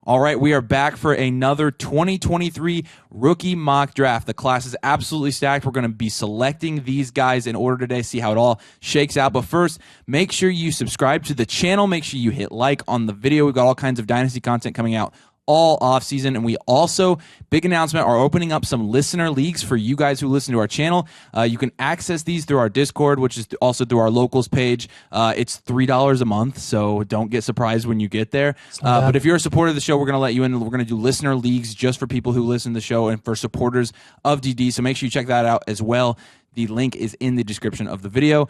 All right, we are back for another 2023 rookie mock draft. The class is absolutely stacked. We're going to be selecting these guys in order today, see how it all shakes out. But first, make sure you subscribe to the channel. Make sure you hit like on the video. We've got all kinds of Dynasty content coming out all off season, and we also, big announcement, are opening up some listener leagues for you guys who listen to our channel. You can access these through our Discord, which is also through our locals page. It's $3 a month, so don't get surprised when you get there. But if you're a supporter of the show, we're going to let you in. We're going to do listener leagues just for people who listen to the show and for supporters of DD, so make sure you check that out as well. The link is in the description of the video.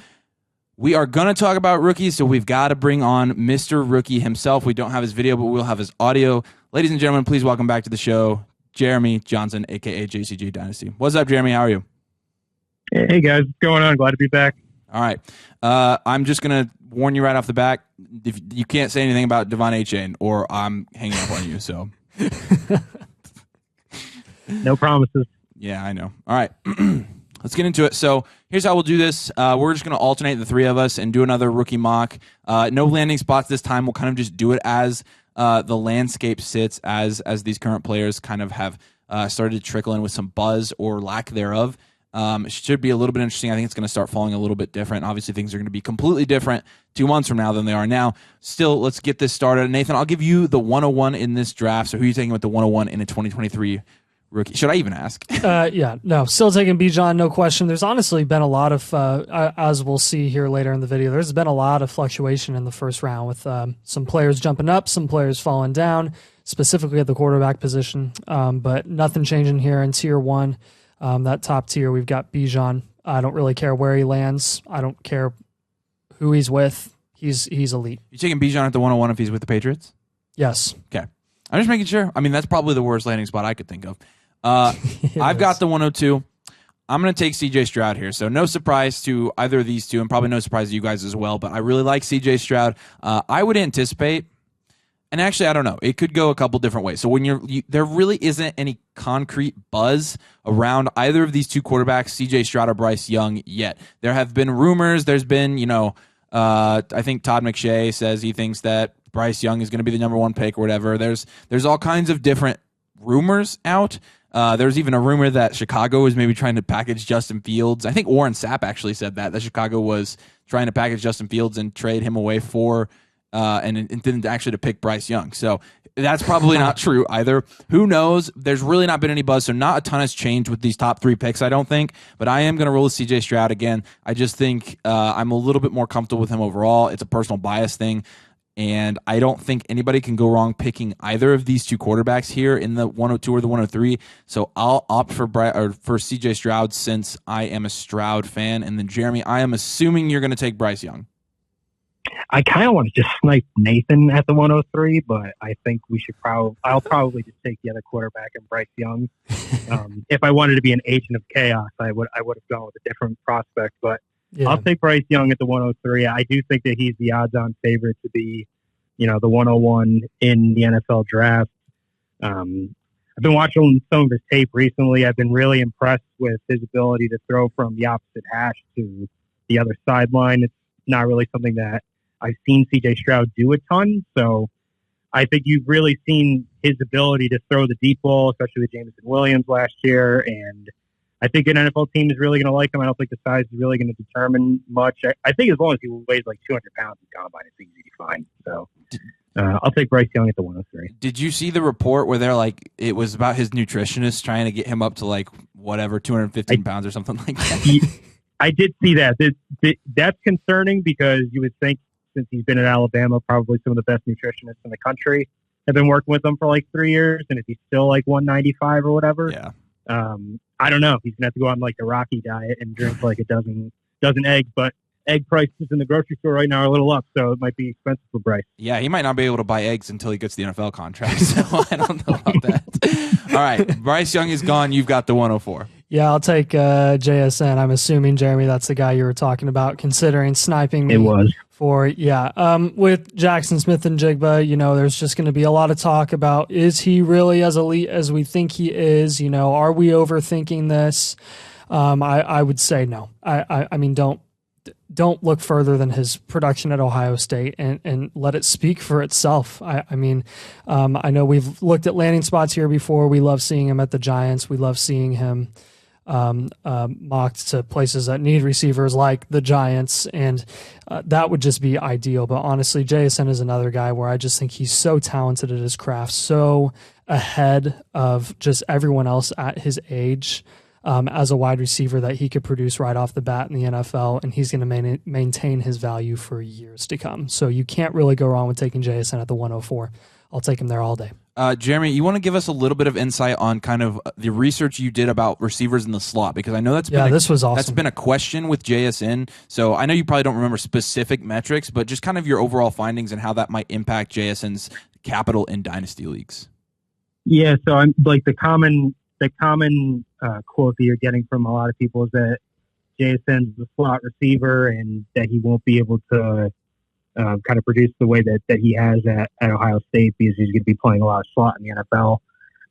We are going to talk about rookies, so we've got to bring on Mr. Rookie himself. We don't have his video, but we'll have his audio. Ladies and gentlemen, please welcome back to the show, Jeremy Johnson, a.k.a. JCG Dynasty. What's up, Jeremy? How are you? Hey, guys. What's going on? Glad to be back. All right. I'm just going to warn you right off the back. If you can't say anything about Devon A-Chain, or I'm hanging up on you. So, no promises. Yeah, I know. All right. Let's get into it. So here's how we'll do this. We're just going to alternate the three of us and do another rookie mock. No landing spots this time. We'll kind of just do it as the landscape sits, as these current players kind of have started to trickle in with some buzz or lack thereof. It should be a little bit interesting. I think it's going to start falling a little bit different. Obviously, things are going to be completely different 2 months from now than they are now. Still, let's get this started. Nathan, I'll give you the 101 in this draft. So who are you taking with the 101 in a 2023 rookie? Should I even ask? Yeah, no, still taking Bijan, no question. There's honestly been a lot of, as we'll see here later in the video, there's been a lot of fluctuation in the first round with some players jumping up, some players falling down, specifically at the quarterback position. But nothing changing here in tier one. That top tier, we've got Bijan. I don't really care where he lands. I don't care who he's with. He's elite. You taking Bijan at the 101 if he's with the Patriots? Yes. Okay. I'm just making sure. I mean, that's probably the worst landing spot I could think of. I've got the 102. I'm going to take CJ Stroud here. So no surprise to either of these two, and probably no surprise to you guys as well, but I really like CJ Stroud. I would anticipate, and actually I don't know, it could go a couple different ways. So when there really isn't any concrete buzz around either of these two quarterbacks, CJ Stroud or Bryce Young, yet. There have been rumors. There's been, I think Todd McShay says he thinks that Bryce Young is going to be the number one pick or whatever. There's all kinds of different rumors out. There's even a rumor that Chicago is maybe trying to package Justin Fields. I think Warren Sapp actually said that Chicago was trying to package Justin Fields and trade him away for and didn't actually to pick Bryce Young. So that's probably not true either. Who knows? There's really not been any buzz, so not a ton has changed with these top three picks, I don't think. But I am going to roll with CJ Stroud again. I just think I'm a little bit more comfortable with him overall. It's a personal bias thing. And I don't think anybody can go wrong picking either of these two quarterbacks here in the 102 or the 103. So I'll opt for CJ Stroud since I am a Stroud fan. And then Jeremy, I am assuming you're going to take Bryce Young. I kind of want to just snipe Nathan at the 103, but I think I'll probably just take the other quarterback and Bryce Young. If I wanted to be an agent of chaos, I would have gone with a different prospect, but yeah. I'll take Bryce Young at the 103. I do think that he's the odds-on favorite to be, the 101 in the NFL draft. I've been watching some of his tape recently. I've been really impressed with his ability to throw from the opposite hash to the other sideline. It's not really something that I've seen C.J. Stroud do a ton. So I think you've really seen his ability to throw the deep ball, especially with Jameson Williams last year, and I think an NFL team is really going to like him. I don't think the size is really going to determine much. I think as long as he weighs like 200 pounds in combine, it's easy to find. So I'll take Bryce Young at the 103. Did you see the report where they're like, it was about his nutritionist trying to get him up to like whatever, 215 pounds or something like that? I did see that. That's concerning because you would think since he's been at Alabama, probably some of the best nutritionists in the country have been working with him for like 3 years. And if he's still like 195 or whatever, yeah. I don't know. He's going to have to go on like the Rocky diet and drink like a dozen eggs. But egg prices in the grocery store right now are a little up, so it might be expensive for Bryce. Yeah, he might not be able to buy eggs until he gets the NFL contract, so I don't know about that. All right, Bryce Young is gone. You've got the 104. Yeah, I'll take JSN. I'm assuming, Jeremy, that's the guy you were talking about, considering sniping me. It was. With Jackson Smith and Jigba, there's just going to be a lot of talk about, is he really as elite as we think he is? Are we overthinking this? I would say no. I mean, don't don't look further than his production at Ohio State and let it speak for itself. I mean, I know we've looked at landing spots here before. We love seeing him at the Giants. We love seeing him mocked to places that need receivers like the Giants, and that would just be ideal. But honestly, JSN is another guy where I just think he's so talented at his craft, so ahead of just everyone else at his age. As a wide receiver, that he could produce right off the bat in the NFL, and he's going to maintain his value for years to come. So you can't really go wrong with taking JSN at the 104. I'll take him there all day. Jeremy, you want to give us a little bit of insight on kind of the research you did about receivers in the slot? Because I know this was awesome. That's been a question with JSN. So I know you probably don't remember specific metrics, but just kind of your overall findings and how that might impact JSN's capital in Dynasty leagues. Yeah, so I'm like the common quote that you're getting from a lot of people is that JSN's a slot receiver and that he won't be able to kind of produce the way that he has at Ohio State because he's going to be playing a lot of slot in the NFL.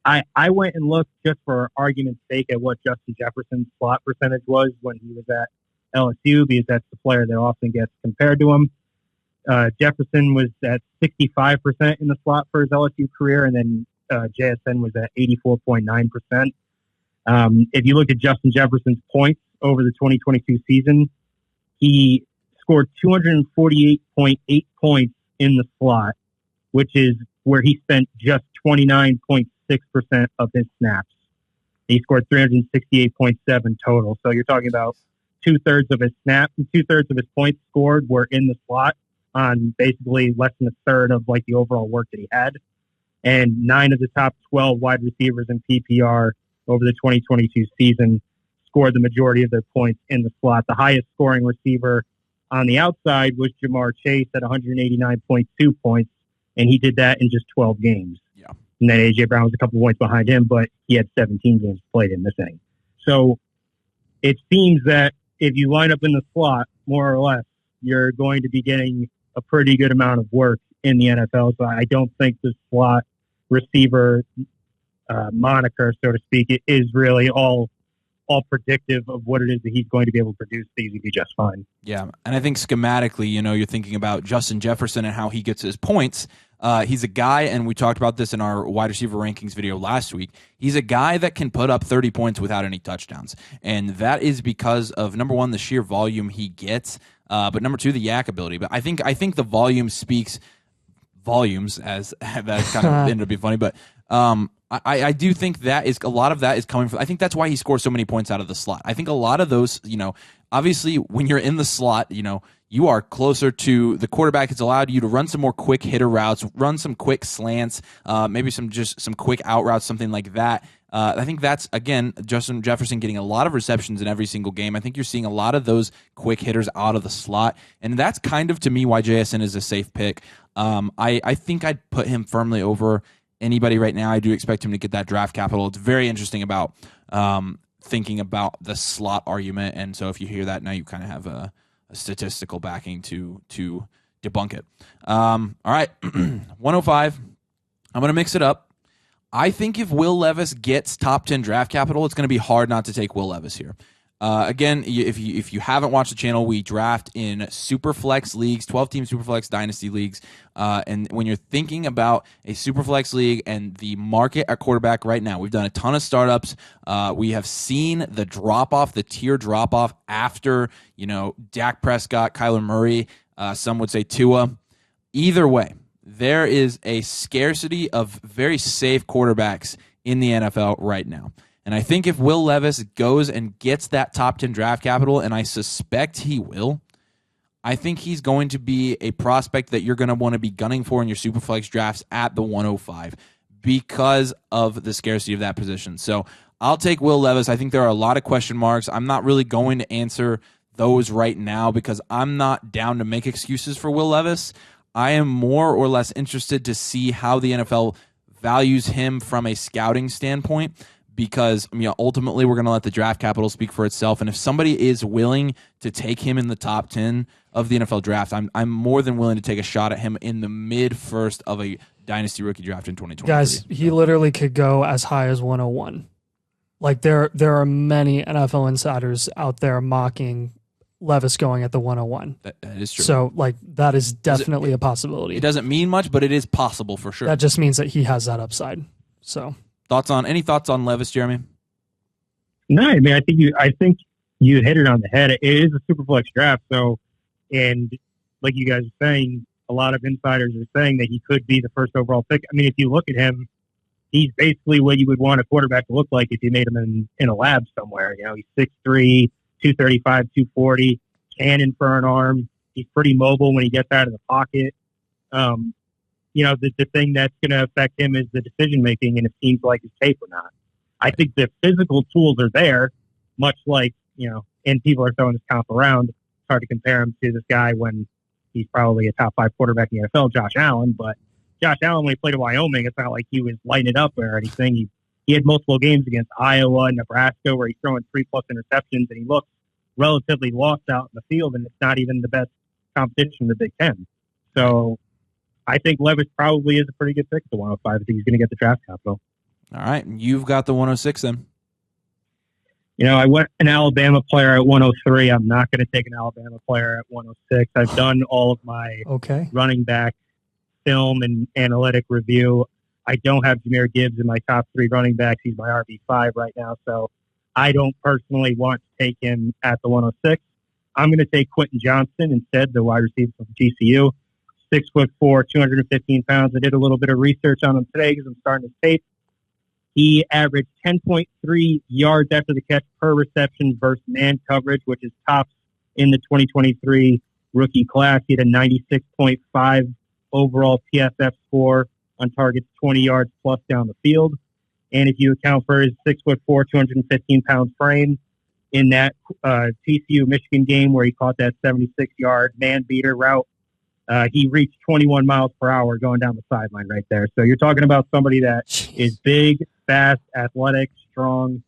I went and looked just for argument's sake at what Justin Jefferson's slot percentage was when he was at LSU because that's the player that often gets compared to him. Jefferson was at 65% in the slot for his LSU career, and then JSN was at 84.9%. If you look at Justin Jefferson's points over the 2022 season, he scored 248.8 points in the slot, which is where he spent just 29.6% of his snaps. He scored 368.7 total. So you're talking about 2/3 of his snaps and 2/3 of his points scored were in the slot on basically less than a third of like the overall work that he had. And 9 of the top 12 wide receivers in PPR over the 2022 season scored the majority of their points in the slot. The highest scoring receiver on the outside was Jamar Chase at 189.2 points, and he did that in just 12 games. Yeah. And then A.J. Brown was a couple points behind him, but he had 17 games played in this inning. So it seems that if you line up in the slot, more or less, you're going to be getting a pretty good amount of work in the NFL. So I don't think the slot receiver moniker, so to speak, it is really all predictive of what it is that he's going to be able to produce. He's going to be just fine. Yeah, and I think schematically, you're thinking about Justin Jefferson and how he gets his points. He's a guy, and we talked about this in our wide receiver rankings video last week, he's a guy that can put up 30 points without any touchdowns. And that is because of, number one, the sheer volume he gets, but number two, the yak ability. But I think the volume speaks volumes, as that kind of ended up being funny, but I do think that is a lot of that is coming from. I think that's why he scores so many points out of the slot. I think a lot of those, obviously when you're in the slot, you are closer to the quarterback. It's allowed you to run some more quick hitter routes, run some quick slants, maybe some quick out routes, something like that. I think that's, again, Justin Jefferson getting a lot of receptions in every single game. I think you're seeing a lot of those quick hitters out of the slot, and that's kind of, to me, why JSN is a safe pick. I think I'd put him firmly over anybody right now. I do expect him to get that draft capital. It's very interesting about thinking about the slot argument, and so if you hear that now, you kind of have a statistical backing to debunk it. All right, 105. I'm going to mix it up. I think if Will Levis gets top 10 draft capital, it's going to be hard not to take Will Levis here. Again, if you haven't watched the channel, we draft in Superflex leagues, 12-team Superflex Dynasty leagues. And when you're thinking about a Superflex league and the market at quarterback right now, we've done a ton of startups. We have seen the drop-off, the tier drop-off after, Dak Prescott, Kyler Murray, some would say Tua. Either way, there is a scarcity of very safe quarterbacks in the NFL right now. And I think if Will Levis goes and gets that top 10 draft capital, and I suspect he will, I think he's going to be a prospect that you're going to want to be gunning for in your Superflex drafts at the 105 because of the scarcity of that position. So I'll take Will Levis. I think there are a lot of question marks. I'm not really going to answer those right now because I'm not down to make excuses for Will Levis. I am more or less interested to see how the NFL values him from a scouting standpoint, because ultimately we're going to let the draft capital speak for itself. And if somebody is willing to take him in the top 10 of the NFL draft, I'm more than willing to take a shot at him in the mid-first of a Dynasty rookie draft in 2023. Guys, he literally could go as high as 101. Like there are many NFL insiders out there mocking Levis going at the 101. That is true. So, like, that is definitely a possibility. It doesn't mean much, but it is possible for sure. That just means that he has that upside. So, any thoughts on Levis, Jeremy? No, I mean, I think you hit it on the head. It is a super flex draft. So, and like you guys are saying, a lot of insiders are saying that he could be the first overall pick. I mean, if you look at him, he's basically what you would want a quarterback to look like if you made him in a lab somewhere. You know, he's 6'3", 235, 240, cannon for an arm. He's pretty mobile when he gets out of the pocket. You know, the thing that's going to affect him is the decision making, and it seems like his tape or not. I think the physical tools are there, much like, you know, and people are throwing this comp around. It's hard to compare him to this guy when he's probably a top 5 quarterback in the NFL, Josh Allen. But Josh Allen, when he played at Wyoming, it's not like he was lighting it up or anything. He had multiple games against Iowa and Nebraska where he's throwing 3+ interceptions, and he looks relatively lost out in the field, and it's not even the best competition in the Big Ten. So I think Levis probably is a pretty good pick at the 105. I think he's going to get the draft capital. All right. You've got the 106 then. You know, I went an Alabama player at 103. I'm not going to take an Alabama player at 106. I've done all of my running back film and analytic review. I don't have Jahmyr Gibbs in my top 3 running backs. He's my RB5 right now, so I don't personally want to take him at the 106. I'm going to take Quentin Johnston instead, the wide receiver from GCU. 6'4", 215 pounds. I did a little bit of research on him today because I'm starting his tape. He averaged 10.3 yards after the catch per reception versus man coverage, which is tops in the 2023 rookie class. He had a 96.5 overall PFF score on targets 20 yards plus down the field. And if you account for his 6'4", 215 pound frame in that TCU Michigan game where he caught that 76-yard man beater route, he reached 21 miles per hour going down the sideline right there. So you're talking about somebody that is big, fast, athletic, strong,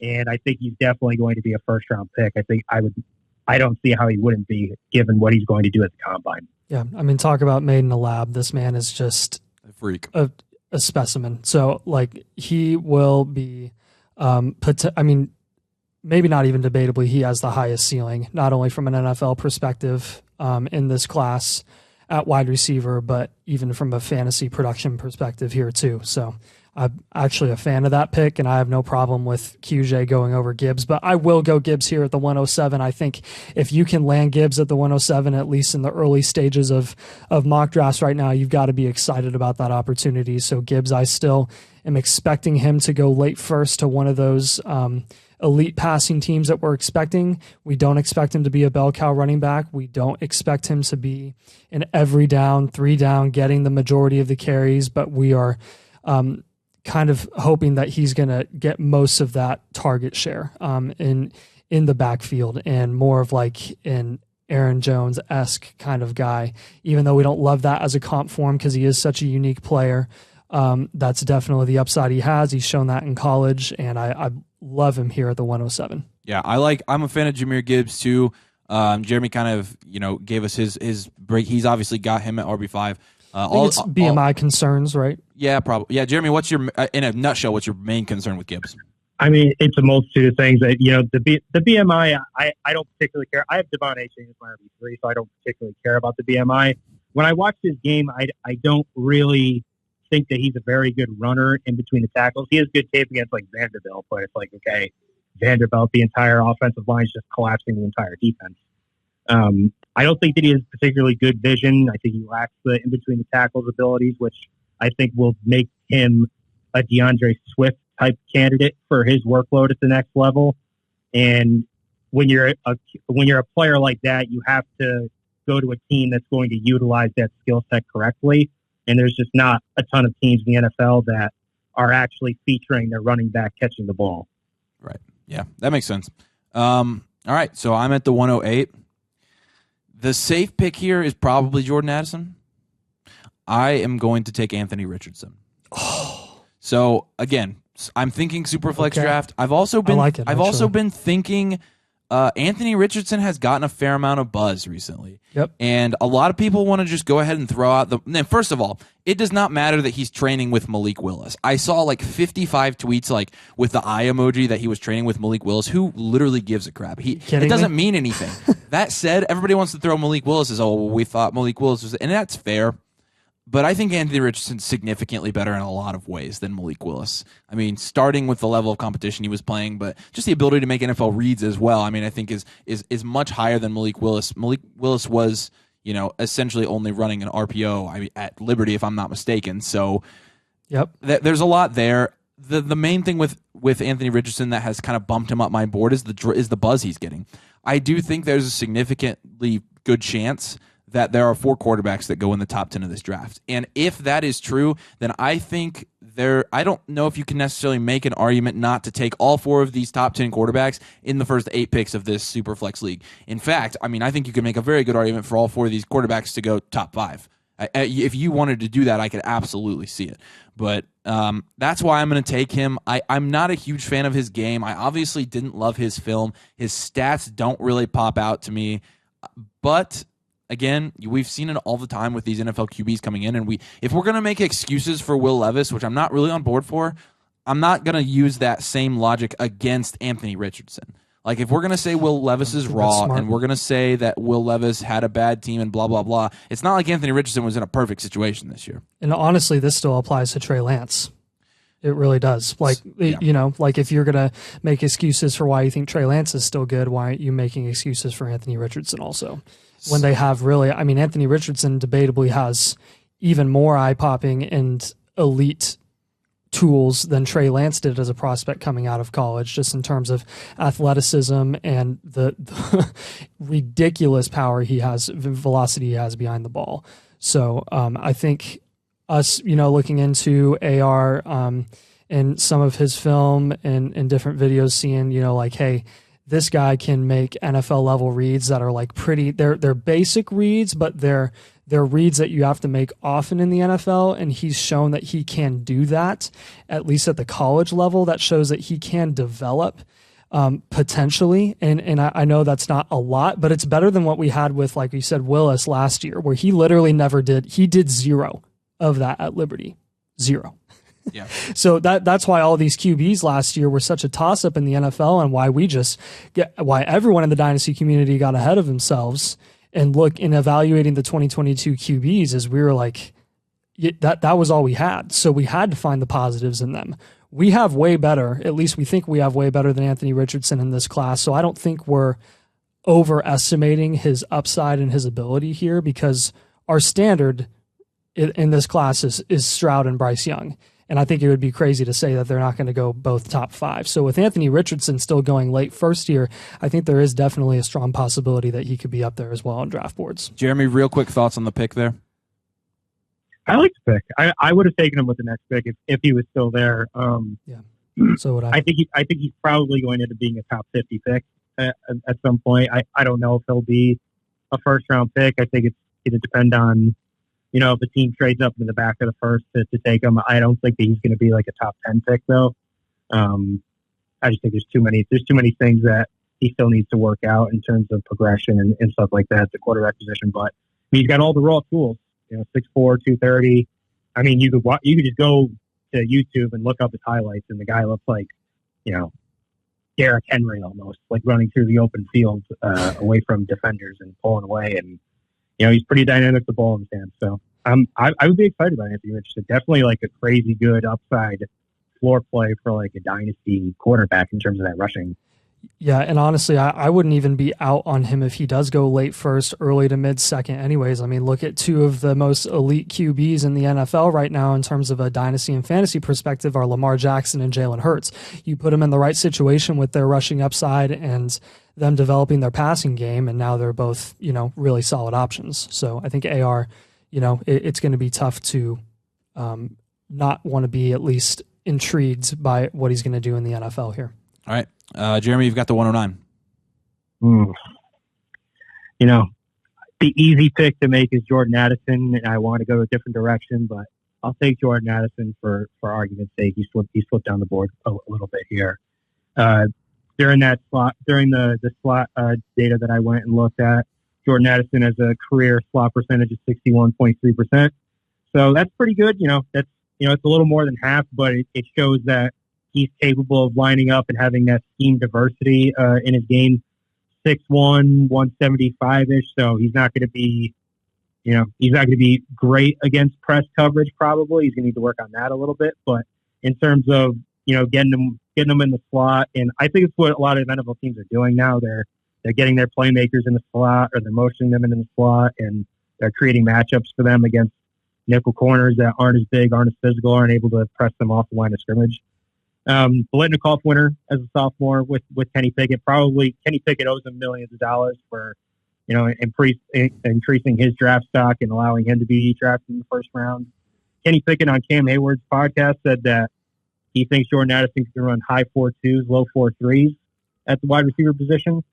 and I think he's definitely going to be a first-round pick. I don't see how he wouldn't be given what he's going to do at the combine. Yeah, I mean, talk about made in a lab. This man is just a freak, a specimen. So, like, he will be, maybe not even debatably, he has the highest ceiling, not only from an NFL perspective in this class at wide receiver, but even from a fantasy production perspective here too. So I'm actually a fan of that pick, and I have no problem with QJ going over Gibbs, but I will go Gibbs here at the 107. I think if you can land Gibbs at the 107, at least in the early stages of mock drafts right now, you've got to be excited about that opportunity. So Gibbs, I still am expecting him to go late first to one of those elite passing teams that we're expecting. We don't expect him to be a bell cow running back. We don't expect him to be an every down, 3 down, getting the majority of the carries, but we are kind of hoping that he's going to get most of that target share in the backfield and more of like an Aaron Jones-esque kind of guy, even though we don't love that as a comp form because he is such a unique player. That's definitely the upside he has. He's shown that in college, and I love him here at the 107. Yeah, I'm a fan of Jahmyr Gibbs too. Jeremy kind of, gave us his break. He's obviously got him at RB5. It's BMI concerns, right? Yeah, probably. Yeah, Jeremy, what's your in a nutshell? What's your main concern with Gibbs? I mean, it's a multitude of things. That the BMI, I don't particularly care. I have Devon Achane as my RB3, so I don't particularly care about the BMI. When I watch his game, I don't really think that he's a very good runner in between the tackles. He has good tape against like Vanderbilt, but it's like, okay, Vanderbilt, the entire offensive line is just collapsing the entire defense. I don't think that he has particularly good vision. I think he lacks the in between the tackles abilities, which I think will make him a DeAndre Swift type candidate for his workload at the next level. And when you're a player like that, you have to go to a team that's going to utilize that skill set correctly. And there's just not a ton of teams in the NFL that are actually featuring their running back catching the ball. Right. Yeah, that makes sense. All right, so I'm at the 108. The safe pick here is probably Jordan Addison. I am going to take Anthony Richardson. Oh. So again, I'm thinking Superflex draft. I've also been I like it, I've also been thinking Anthony Richardson has gotten a fair amount of buzz recently. Yep. And a lot of people want to just go ahead and throw out then first of all, it does not matter that he's training with Malik Willis. I saw like 55 tweets like with the eye emoji that he was training with Malik Willis. Who literally gives a crap? It doesn't mean anything. That said, everybody wants to throw Malik Willis as, oh, well, we thought Malik Willis was, and that's fair. But I think Anthony Richardson's significantly better in a lot of ways than Malik Willis. I mean, starting with the level of competition he was playing, but just the ability to make NFL reads as well, I mean, I think is much higher than Malik Willis. Malik Willis was, essentially only running an RPO at Liberty, if I'm not mistaken. So yep, there's a lot there. The main thing with Anthony Richardson that has kind of bumped him up my board is the buzz he's getting. I do think there's a significantly good chance that there are 4 quarterbacks that go in the top 10 of this draft. And if that is true, then I think I don't know if you can necessarily make an argument not to take all 4 of these top 10 quarterbacks in the first 8 picks of this Superflex league. In fact, I mean, I think you can make a very good argument for all 4 of these quarterbacks to go top 5. If you wanted to do that, I could absolutely see it. But that's why I'm going to take him. I'm not a huge fan of his game. I obviously didn't love his film. His stats don't really pop out to me. But again, we've seen it all the time with these NFL QBs coming in, and if we're going to make excuses for Will Levis, which I'm not really on board for, I'm not going to use that same logic against Anthony Richardson. Like, if we're going to say Will Levis is raw, and we're going to say that Will Levis had a bad team and blah, blah, blah, it's not like Anthony Richardson was in a perfect situation this year. And honestly, this still applies to Trey Lance. It really does. Like, like if you're going to make excuses for why you think Trey Lance is still good, why aren't you making excuses for Anthony Richardson also? When they have really, I mean, Anthony Richardson debatably has even more eye-popping and elite tools than Trey Lance did as a prospect coming out of college, just in terms of athleticism and the ridiculous power he has, velocity he has behind the ball. So I think us, looking into AR and some of his film and different videos, seeing, like, hey, this guy can make NFL level reads that are like they're basic reads, but they're reads that you have to make often in the NFL. And he's shown that he can do that, at least at the college level. That shows that he can develop potentially. And I know that's not a lot, but it's better than what we had with, like you said, Willis last year, where he literally never did. He did 0 of that at Liberty. 0. Yeah. So that's why all these QBs last year were such a toss up in the NFL, and why everyone in the Dynasty community got ahead of themselves and look in evaluating the 2022 QBs, is we were like, that was all we had. So we had to find the positives in them. We have way better, at least we think we have way better than Anthony Richardson in this class. So I don't think we're overestimating his upside and his ability here, because our standard in this class is Stroud and Bryce Young. And I think it would be crazy to say that they're not going to go both top 5. So with Anthony Richardson still going late first year, I think there is definitely a strong possibility that he could be up there as well on draft boards. Jeremy, real quick thoughts on the pick there? I like the pick. I would have taken him with the next pick if he was still there. Yeah. So would I. I think he's probably going into being a top 50 pick at some point. I don't know if he'll be a first round pick. I think it's going to depend on, if a team trades up in the back of the first to take him. I don't think that he's going to be like a top 10 pick though. I just think there's too many things that he still needs to work out in terms of progression and stuff like that, the quarterback position. But he's got all the raw tools, 6'4", 230. I mean, you could just go to YouTube and look up his highlights, and the guy looks like, Derrick Henry almost, like running through the open field away from defenders and pulling away. And, he's pretty dynamic with the ball in his hands. So I would be excited about Anthony Richardson. Definitely like a crazy good upside floor play for like a dynasty quarterback in terms of that rushing. Yeah, and honestly, I wouldn't even be out on him if he does go late first, early to mid second anyways. I mean, look at 2 of the most elite QBs in the NFL right now in terms of a dynasty and fantasy perspective are Lamar Jackson and Jalen Hurts. You put them in the right situation with their rushing upside and them developing their passing game, and now they're both, really solid options. So I think AR, it's going to be tough to not want to be at least intrigued by what he's going to do in the NFL here. All right. Jeremy, you've got the 109. The easy pick to make is Jordan Addison, and I want to go a different direction, but I'll take Jordan Addison for argument's sake. He slipped down the board a little bit here. during that slot, during the slot data that I went and looked at, Jordan Addison has a career slot percentage of 61.3%. So that's pretty good. That's it's a little more than half, but it shows that he's capable of lining up and having that scheme diversity in his game. 6'1", 175-ish. So he's not going to be, he's not going to be great against press coverage. Probably he's going to need to work on that a little bit. But in terms of getting them in the slot, and I think it's what a lot of NFL teams are doing now. They're getting their playmakers in the slot, or they're motioning them in the slot, and they're creating matchups for them against nickel corners that aren't as big, aren't as physical, aren't able to press them off the line of scrimmage. Biletnikoff winner as a sophomore with Kenny Pickett. Probably Kenny Pickett owes him millions of dollars for increasing his draft stock and allowing him to be drafted in the first round. Kenny Pickett on Cam Hayward's podcast said that he thinks Jordan Addison can run high 4.2s, low 4.3s at the wide receiver position.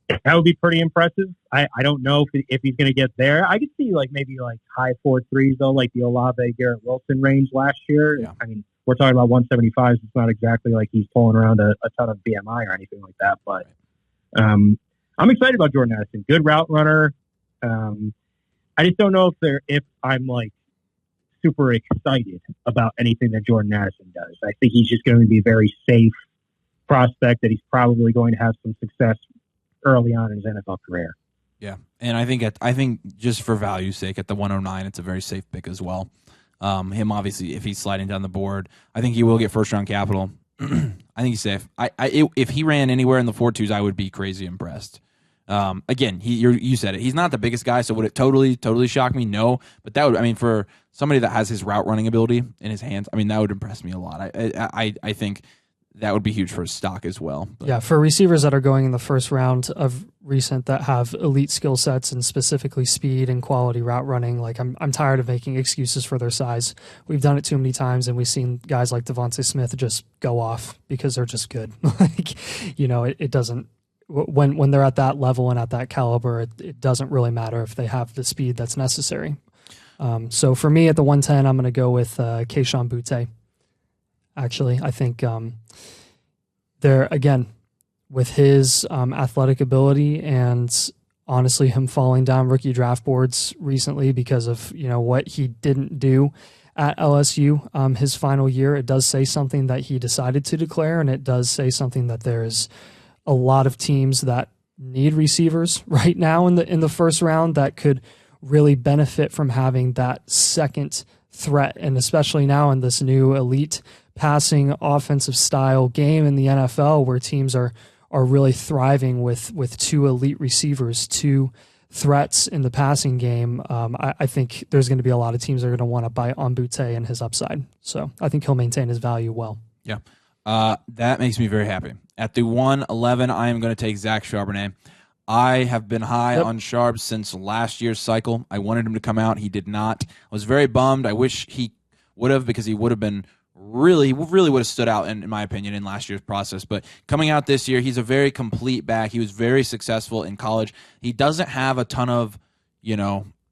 That would be pretty impressive. I don't know if he's going to get there. I could see maybe high 4.3s though, like the Olave Garrett Wilson range last year. Yeah. I mean, we're talking about 175s. It's not exactly like he's pulling around a ton of BMI or anything like that. But I'm excited about Jordan Addison. Good route runner. I just don't know if I'm super excited about anything that Jordan Addison does. I think he's just going to be a very safe prospect that he's probably going to have some success early on in his NFL career. Yeah, and I think just for value's sake, at the 109, it's a very safe pick as well. Him obviously, if he's sliding down the board, I think he will get first round capital. I think he's safe. If he ran anywhere in the 4.2s, I would be crazy impressed. Again, you said it. He's not the biggest guy, so would it totally shock me? No, but that would. For somebody that has his route running ability in his hands, that would impress me a lot. I think that would be huge for his stock as well. But. Yeah, for receivers that are going in the first round of recent that have elite skill sets and specifically speed and quality route running, I'm tired of making excuses for their size. We've done it too many times, and we've seen guys like Devontae Smith just go off because they're just good. It doesn't. When they're at that level and at that caliber, it doesn't really matter if they have the speed that's necessary. So for me at the 110, I'm going to go with Kayshon Boutte. Actually, I think there again with his athletic ability and honestly him falling down rookie draft boards recently because of what he didn't do at LSU his final year, it does say something that he decided to declare, and it does say something that there's a lot of teams that need receivers right now in the first round that could really benefit from having that second threat, and especially now in this new elite passing offensive style game in the NFL where teams are really thriving with two elite receivers, two threats in the passing game. I think there's going to be a lot of teams that are going to want to buy on Boutte and his upside. So I think he'll maintain his value well. Yeah. That makes me very happy. At the 111, I am going to take Zach Charbonnet. I have been high on Sharp since last year's cycle. I wanted him to come out. He did not. I was very bummed. I wish he would have, because he would have been really would have stood out, in my opinion, in last year's process. But coming out this year, he's a very complete back. He was very successful in college. He doesn't have a ton of,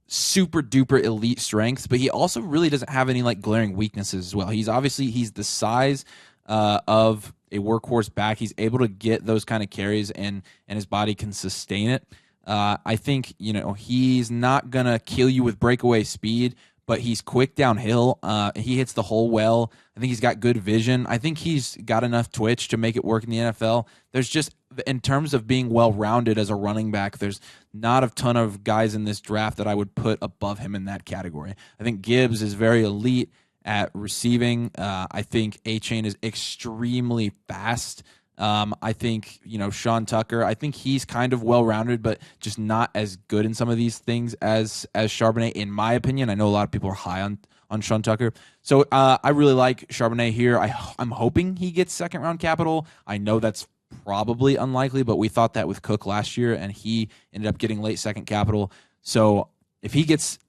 super duper elite strengths, but he also really doesn't have any glaring weaknesses as well. He's the size of a workhorse back. He's able to get those kind of carries, and his body can sustain it. I think, he's not going to kill you with breakaway speed, but he's quick downhill. He hits the hole well. I think he's got good vision. I think he's got enough twitch to make it work in the NFL. There's just, in terms of being well-rounded as a running back, there's not a ton of guys in this draft that I would put above him in that category. I think Gibbs is very elite at receiving. I think A-Chain is extremely fast. I think, Sean Tucker, I think he's kind of well-rounded, but just not as good in some of these things as Charbonnet, in my opinion. I know a lot of people are high on Sean Tucker. So I really like Charbonnet here. I'm hoping he gets second-round capital. I know that's probably unlikely, but we thought that with Cook last year, and he ended up getting late second capital. So if he gets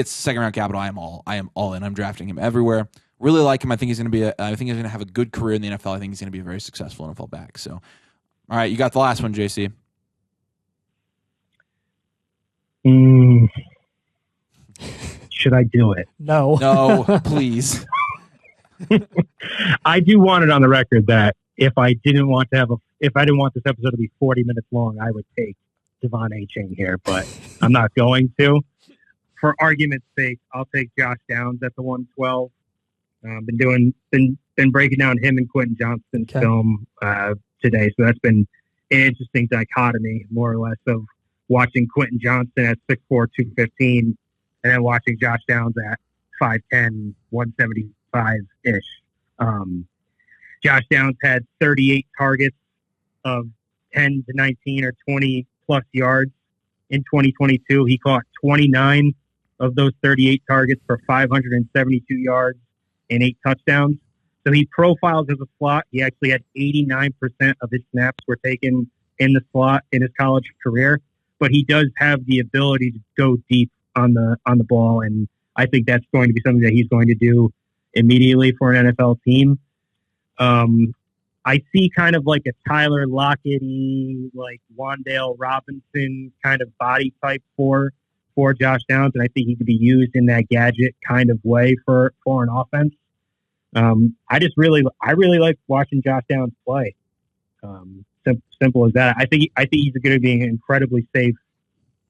second-round capital, I am all in. I'm drafting him everywhere. Really like him. I think he's going to have a good career in the NFL. I think he's going to be a very successful NFL back. So, all right, you got the last one, JC. Should I do it? No. No, please. I do want it on the record that if I didn't want this episode to be 40 minutes long, I would take Devon Achane here, but I'm not going to. For argument's sake, I'll take Josh Downs at the 112. Been breaking down him and Quentin Johnston's film today, so that's been an interesting dichotomy, more or less, of watching Quentin Johnston at 6'4", 215, and then watching Josh Downs at 5'10", 175-ish. Josh Downs had 38 targets of 10 to 19 or 20-plus yards in 2022. He caught 29 of those 38 targets for 572 yards and 8 touchdowns. So he profiles as a slot. He actually had 89% of his snaps were taken in the slot in his college career. But he does have the ability to go deep on the ball, and I think that's going to be something that he's going to do immediately for an NFL team. I see kind of like a Tyler Lockett-y, like Wan'Dale Robinson kind of body type for Josh Downs, and I think he could be used in that gadget kind of way for an offense. I really like watching Josh Downs play. Simple as that. I think he's going to be an incredibly safe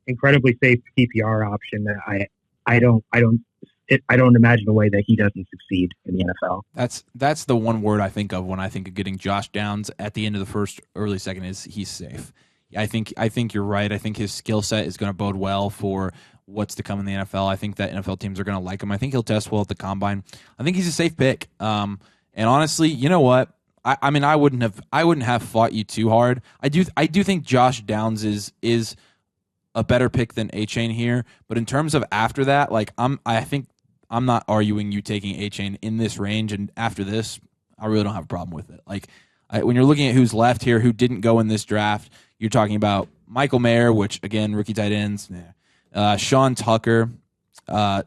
PPR option. That I don't imagine a way that he doesn't succeed in the NFL. That's the one word I think of when I think of getting Josh Downs at the end of the first, early second, is he's safe. I think you're right. I think his skill set is going to bode well for what's to come in the NFL. I think that NFL teams are going to like him. I think he'll test well at the combine. I think he's a safe pick. And honestly, you know what? I mean, I wouldn't have fought you too hard. I do think Josh Downs is a better pick than Achane here. But in terms of after that, like I think I'm not arguing you taking Achane in this range. And after this, I really don't have a problem with it. Like when you're looking at who's left here, who didn't go in this draft, you're talking about Michael Mayer, which again, rookie tight ends, Sean Tucker,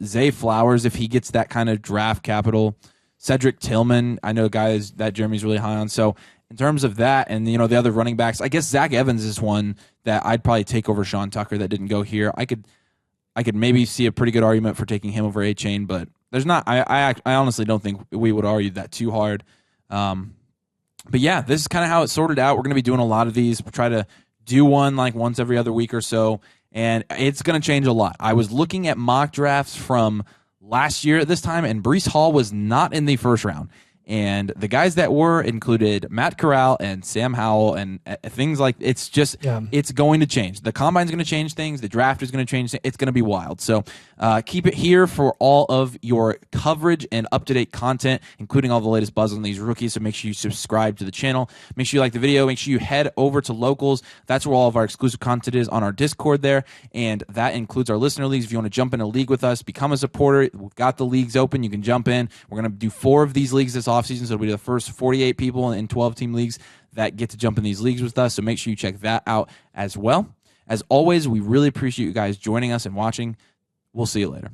Zay Flowers, if he gets that kind of draft capital, Cedric Tillman, I know guys that Jeremy's really high on. So in terms of that, and the other running backs, I guess Zach Evans is one that I'd probably take over Sean Tucker that didn't go here. I could maybe see a pretty good argument for taking him over Achane, but there's not. I honestly don't think we would argue that too hard. But yeah, this is kind of how it's sorted out. We're going to be doing a lot of these. We'll try to do one like once every other week or so, and it's going to change a lot. I was looking at mock drafts from last year at this time, and Breece Hall was not in the first round. And the guys that were included Matt Corral and Sam Howell and things like it's going to change. The combine's going to change things. The draft is going to change things. It's going to be wild. So keep it here for all of your coverage and up-to-date content, including all the latest buzz on these rookies. So make sure you subscribe to the channel. Make sure you like the video. Make sure you head over to Locals. That's where all of our exclusive content is on our Discord there. And that includes our listener leagues. If you want to jump in a league with us, become a supporter. We've got the leagues open. You can jump in. We're going to do 4 of these leagues this offseason, so it'll be the first 48 people in 12-team leagues that get to jump in these leagues with us, so make sure you check that out as well. As always, we really appreciate you guys joining us and watching. We'll see you later.